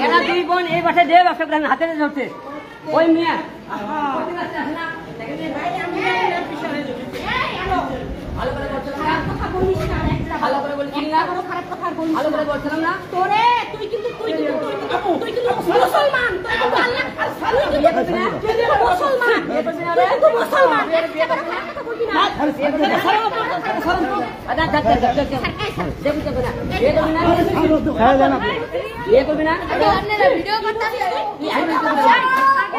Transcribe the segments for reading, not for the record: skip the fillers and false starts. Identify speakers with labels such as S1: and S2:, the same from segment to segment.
S1: এরা দুই বোন এই বাসায় দিয়ে ব্যবসা করে হাতে ধরছে ওই মেয়ে ভালো করে বলছিলাম না ভালো করে বলছিলাম না
S2: তোরে তুই কিন্তু মুসলমান মুসলমান ভিডিও করতে তুই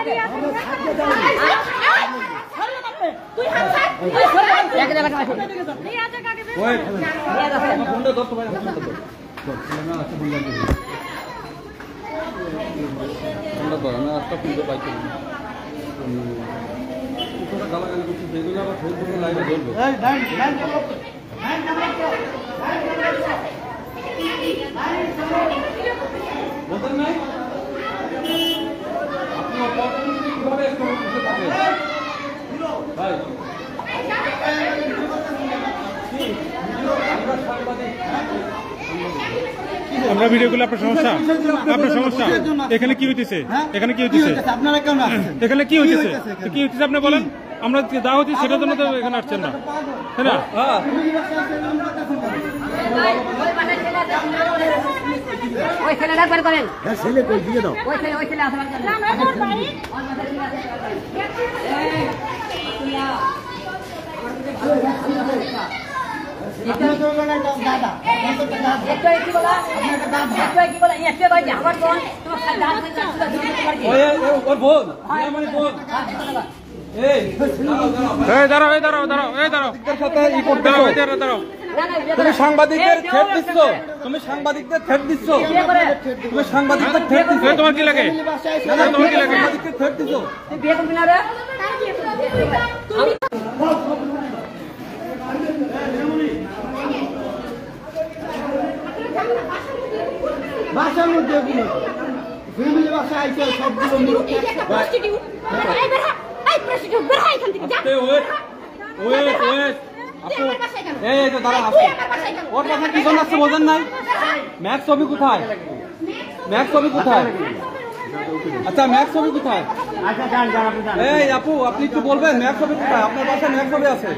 S3: আমরা ভিডিওগুলো আপনার সমস্যা এখানে কি হইতেছে এখানে কি হইতেছে
S4: আপনারা কেন
S3: এখানে কি হইতেছে আপনি বলেন আমরা যা হচ্ছে সেটার জন্য তো এখানে আসছেন না তাই না
S1: ওই ছেলেটা একবার করেন
S4: ছেলে কই দিয়ে দাও
S1: ওই ছেলে আসবার
S5: তুমি সাংবাদিকদের থ্রেট দিচ্ছ
S3: তোমার কি লাগে
S5: সাংবাদিকদের থ্রেট দিচ্ছ
S1: বিয়ে করবি না রে
S4: বাসার মধ্যে ফ্যামিলি বাসা আইছে সবগুলো
S5: ওর বাসা কি জন্য আসছে বোঝেন নাই ম্যাক্স ছবি কোথায় আচ্ছা ম্যাক্স ছবি কোথায় এই আপু আপনি একটু বলবেন ম্যাক্স ছবি কোথায় আপনার বাসায় ম্যাক্স ছবি আছে